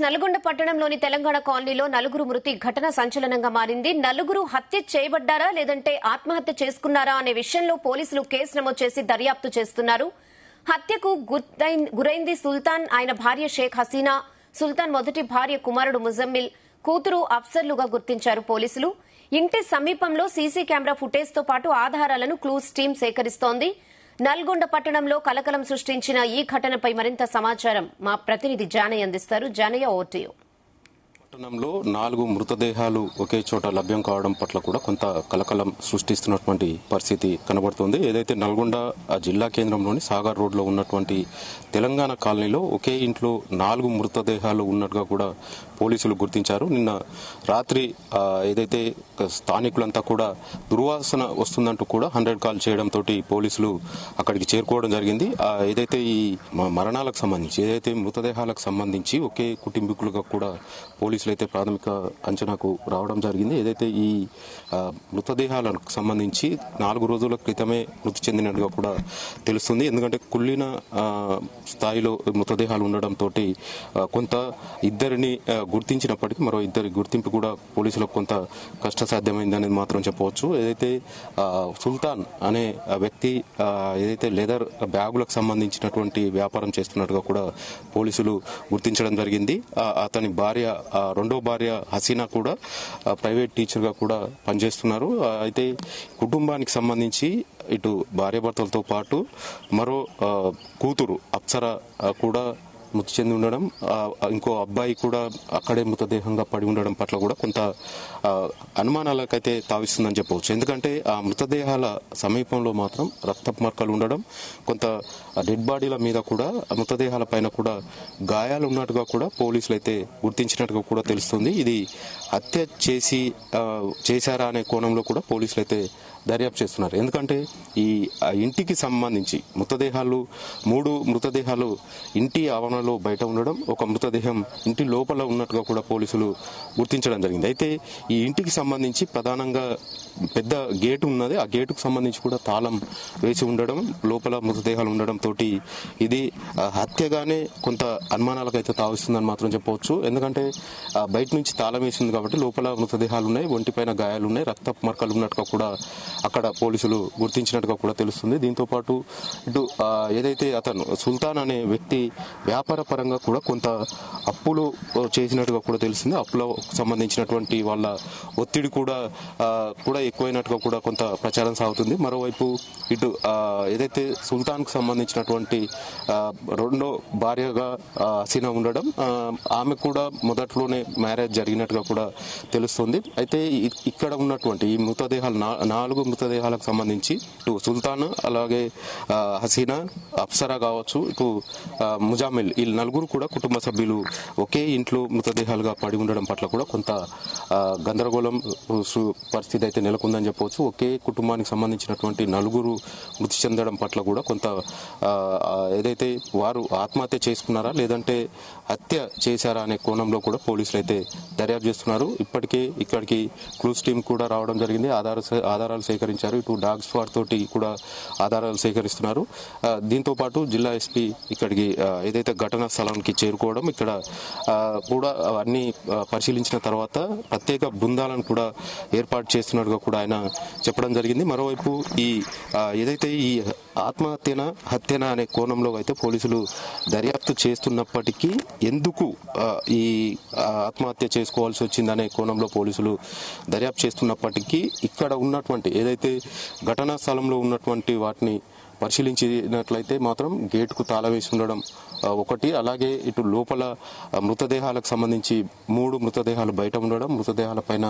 నల్గొండ పట్టణంలోని తెలంగాణ కాలనీలో నలుగురు మృతి ఘటన సంచలనంగా మారింది. నలుగురు హత్య చేయబడ్డారా లేదంటే ఆత్మహత్య చేసుకున్నారా అనే విషయంలో పోలీసులు కేసు నమోదు చేసి దర్యాప్తు చేస్తున్నారు. హత్యకు గురైంది సుల్తాన్, ఆయన భార్య షేక్ హసీనా. సుల్తాన్ మొదటి భార్య కుమారుడు ముజమ్మిల్, కూతురు అఫ్సర్లుగా గుర్తించారు పోలీసులు. ఇంటి సమీపంలో సీసీ కెమెరా ఫుటేజ్ తో పాటు ఆధారాలను క్లూస్ టీం సేకరిస్తోంది. నల్గొండ పట్టణంలో కలకలం సృష్టించిన ఈ ఘటనపై మరింత సమాచారం మా ప్రతినిధి జానయ్య అందిస్తారు. Janaiah, over to you. పట్టణంలో 4 మృతదేహాలు ఒకే చోట లభ్యం కావడం పట్ల కూడా కొంత కలకలం సృష్టిస్తున్నటువంటి పరిస్థితి కనబడుతోంది. ఏదైతే నల్గొండ జిల్లా కేంద్రంలోని సాగర్ రోడ్లో ఉన్నటువంటి తెలంగాణ కాలనీలో ఒకే ఇంట్లో 4 మృతదేహాలు ఉన్నట్టుగా కూడా పోలీసులు గుర్తించారు. నిన్న రాత్రి ఏదైతే స్థానికులంతా కూడా దుర్వాసన వస్తుందంటూ కూడా 100 కాల్ చేయడంతో పోలీసులు అక్కడికి చేరుకోవడం జరిగింది. ఏదైతే ఈ మరణాలకు సంబంధించి, ఏదైతే మృతదేహాలకు సంబంధించి ఒకే కుటుంబీకులుగా కూడా పోలీసులు అయితే ప్రాథమిక అంచనాకు రావడం జరిగింది. ఏదైతే ఈ మృతదేహాలకు సంబంధించి 4 రోజుల క్రితమే మృతి చెందినట్టుగా కూడా తెలుస్తుంది. ఎందుకంటే కుళ్ళిన స్థాయిలో మృతదేహాలు ఉండడంతో కొంత ఇద్దరిని గుర్తించినప్పటికీ మరో ఇద్దరి గుర్తింపు కూడా పోలీసులకు కొంత కష్టసాధ్యమైంది అనేది మాత్రం చెప్పవచ్చు. ఏదైతే సుల్తాన్ అనే వ్యక్తి ఏదైతే లెదర్ బ్యాగులకు సంబంధించినటువంటి వ్యాపారం చేస్తున్నట్టుగా కూడా పోలీసులు గుర్తించడం జరిగింది. అతని భార్య, రెండో భార్య హసీనా కూడా ప్రైవేట్ టీచర్ గా కూడా పనిచేస్తున్నారు. అయితే కుటుంబానికి సంబంధించి ఇటు భార్యాభర్తలతో పాటు మరో కూతురు అప్సరా కూడా మృతి చెంది ఉండడం, ఇంకో అబ్బాయి కూడా అక్కడే మృతదేహంగా పడి ఉండడం పట్ల కూడా కొంత అనుమానాలకైతే తావిస్తుందని చెప్పవచ్చు. ఎందుకంటే ఆ మృతదేహాల సమీపంలో మాత్రం రక్తపు మరకలు ఉండడం, కొంత డెడ్ బాడీల మీద కూడా మృతదేహాల పైన కూడా గాయాలు ఉన్నట్టుగా కూడా పోలీసులు అయితే గుర్తించినట్టుగా కూడా తెలుస్తుంది. ఇది హత్య చేశారా అనే కోణంలో కూడా పోలీసులు అయితే దర్యాప్తు చేస్తున్నారు. ఎందుకంటే ఈ ఇంటికి సంబంధించి మృతదేహాలు 3 మృతదేహాలు ఇంటి ఆవరణలో బయట ఉండడం, ఒక మృతదేహం ఇంటి లోపల ఉన్నట్టుగా కూడా పోలీసులు గుర్తించడం జరిగింది. అయితే ఈ ఇంటికి సంబంధించి ప్రధానంగా పెద్ద గేటు ఉన్నది. ఆ గేటుకు సంబంధించి కూడా తాళం వేసి ఉండడం, లోపల మృతదేహాలు ఉండడం తోటి ఇది హత్యగానే కొంత అనుమానాలకైతే తావిస్తుందని మాత్రం చెప్పవచ్చు. ఎందుకంటే బయట నుంచి తాళం వేసింది కాబట్టి లోపల మృతదేహాలు ఉన్నాయి, ఒంటిపైన గాయాలు ఉన్నాయి, రక్తపు మరకలు ఉన్నట్టుగా కూడా అక్కడ పోలీసులు గుర్తించినట్టుగా కూడా తెలుస్తుంది. దీంతో పాటు ఇటు ఏదైతే అతను సుల్తాన్ అనే వ్యక్తి వ్యాపార పరంగా కూడా కొంత అప్పులు చేసినట్టుగా కూడా తెలిసింది. అప్పులకు సంబంధించినటువంటి వాళ్ళ ఒత్తిడి కూడా ఎక్కువైనట్టుగా కూడా కొంత ప్రచారం సాగుతుంది. మరోవైపు ఇటు ఏదైతే సుల్తాన్ కు సంబంధించినటువంటి రెండో భార్యగా హసీనా ఉండడం, ఆమె కూడా మొదట్లోనే మ్యారేజ్ జరిగినట్టుగా కూడా తెలుస్తుంది. అయితే ఇక్కడ ఉన్నటువంటి ఈ మృతదేహాలు 4 మృతదేహాలకు సంబంధించి ఇటు సుల్తాన్, అలాగే హసీనా, అప్సరా కావచ్చు, ఇటు ముజామిల్, ఈ 4 కూడా కుటుంబ సభ్యులు ఒకే ఇంట్లో మృతదేహాలుగా పడి ఉండడం పట్ల కూడా కొంత గందరగోళం పరిస్థితి అయితే నెలకొందని చెప్పవచ్చు. ఒకే కుటుంబానికి సంబంధించినటువంటి 4 మృతి చెందడం పట్ల కూడా కొంత ఏదైతే వారు ఆత్మహత్య చేసుకున్నారా లేదంటే హత్య చేశారా అనే కోణంలో కూడా పోలీసులు అయితే దర్యాప్తు చేస్తున్నారు. ఇప్పటికే ఇక్కడికి క్లూస్ టీం కూడా రావడం జరిగింది, ఆధారాలు సేకరించారు. ఇటు డాగ్ స్క్వాడ్ తోటి కూడా ఆధారాలు సేకరిస్తున్నారు. దీంతో పాటు జిల్లా ఎస్పీ ఇక్కడికి ఏదైతే ఘటనా స్థలానికి చేరుకోవడం, ఇక్కడ కూడా అన్ని పరిశీలించిన తర్వాత ప్రత్యేక బృందాలను కూడా ఏర్పాటు చేస్తున్నట్టుగా కూడా ఆయన చెప్పడం జరిగింది. మరోవైపు ఈ ఏదైతే ఈ ఆత్మహత్యన హత్యన అనే కోణంలో అయితే పోలీసులు దర్యాప్తు చేస్తున్నప్పటికీ ఎందుకు ఈ ఆత్మహత్య చేసుకోవాల్సి వచ్చిందనే కోణంలో పోలీసులు దర్యాప్తు చేస్తున్నప్పటికీ ఇక్కడ ఉన్నటువంటి ఏదైతే ఘటనా స్థలంలో ఉన్నటువంటి వాటిని పరిశీలించినట్లయితే మాత్రం గేటుకు తాళం వేసి ఉండడం ఒకటి, అలాగే ఇటు లోపల మృతదేహాలకు సంబంధించి 3 మృతదేహాలు బయట ఉండడం, మృతదేహాల పైన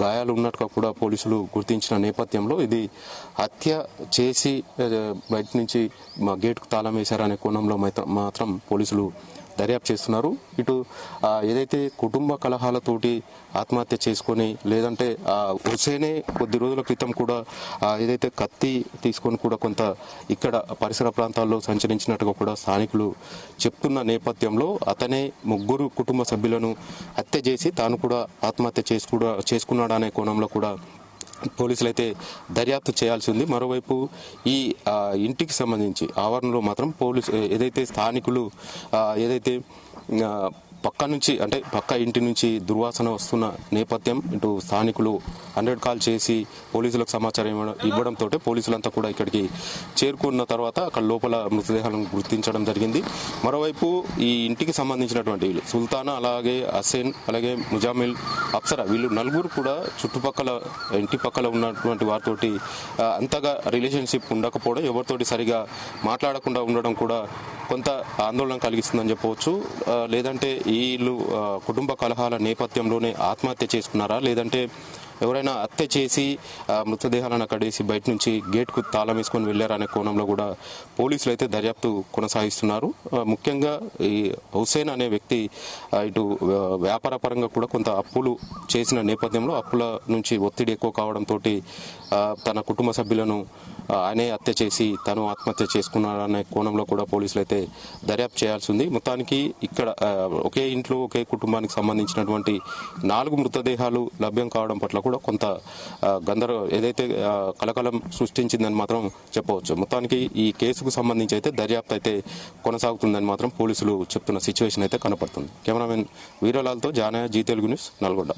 గాయాలు ఉన్నట్టుగా కూడా పోలీసులు గుర్తించిన నేపథ్యంలో ఇది హత్య చేసి బయట నుంచి గేటుకు తాళం వేశారనే కోణంలో మాత్రం పోలీసులు దర్యాప్తు చేస్తున్నారు. ఇటు ఏదైతే కుటుంబ కలహాలతోటి ఆత్మహత్య చేసుకొని, లేదంటే హుసేనే కొద్ది రోజుల క్రితం కూడా ఏదైతే కత్తి తీసుకొని కూడా కొంత ఇక్కడ పరిసర ప్రాంతాల్లో సంచరించినట్టుగా కూడా స్థానికులు చెప్తున్న నేపథ్యంలో అతనే 3 కుటుంబ సభ్యులను హత్య చేసి తాను కూడా ఆత్మహత్య చేసుకున్నాడా అనే కోణంలో కూడా పోలీసులు అయితే దర్యాప్తు చేయాల్సి ఉంది. మరోవైపు ఈ ఇంటికి సంబంధించి ఆవరణలో మాత్రం పోలీసు ఏదైతే స్థానికులు ఏదైతే పక్క ఇంటి నుంచి దుర్వాసన వస్తున్న నేపథ్యం ఇటు స్థానికులు 100 కాల్ చేసి పోలీసులకు సమాచారం ఇవ్వడంతో పోలీసులంతా కూడా ఇక్కడికి చేరుకున్న తర్వాత అక్కడ లోపల మృతదేహాలను గుర్తించడం జరిగింది. మరోవైపు ఈ ఇంటికి సంబంధించినటువంటి సుల్తానా, అలాగే హసేన్, అలాగే ముజామిల్, అప్సరా వీళ్ళు నలుగురు కూడా చుట్టుపక్కల ఇంటి పక్కల ఉన్నటువంటి వారితోటి అంతగా రిలేషన్షిప్ ఉండకపోవడం, ఎవరితోటి సరిగా మాట్లాడకుండా ఉండడం కూడా కొంత ఆందోళన కలిగిస్తుందని చెప్పవచ్చు. లేదంటే వీళ్ళు కుటుంబ కలహాల నేపథ్యంలోనే ఆత్మహత్య చేసుకున్నారా, లేదంటే ఎవరైనా హత్య చేసి మృతదేహాలను అక్కడేసి బయట నుంచి గేట్కు తాళం వేసుకొని వెళ్లారనే కోణంలో కూడా పోలీసులు అయితే దర్యాప్తు కొనసాగిస్తున్నారు. ముఖ్యంగా ఈ హుసేన్ అనే వ్యక్తి ఇటు వ్యాపార పరంగా కూడా కొంత అప్పులు చేసిన నేపథ్యంలో అప్పుల నుంచి ఒత్తిడి ఎక్కువ కావడంతో తన కుటుంబ సభ్యులను ఆయనే హత్య చేసి తను ఆత్మహత్య చేసుకున్నారనే కోణంలో కూడా పోలీసులు అయితే దర్యాప్తు చేయాల్సి ఉంది. మొత్తానికి ఇక్కడ ఒకే ఇంట్లో ఒకే కుటుంబానికి సంబంధించినటువంటి 4 మృతదేహాలు లభ్యం కావడం పట్ల కూడా కొంత ఏదైతే కలకలం సృష్టించిందని మాత్రం చెప్పవచ్చు. మొత్తానికి ఈ కేసుకు సంబంధించి అయితే దర్యాప్తు అయితే కొనసాగుతుందని మాత్రం పోలీసులు చెప్తున్న సిచ్యువేషన్ అయితే కనపడుతుంది. కెమెరామెన్ వీరలాల్తో జానయ్య, జీ తెలుగు న్యూస్, నల్గొండ.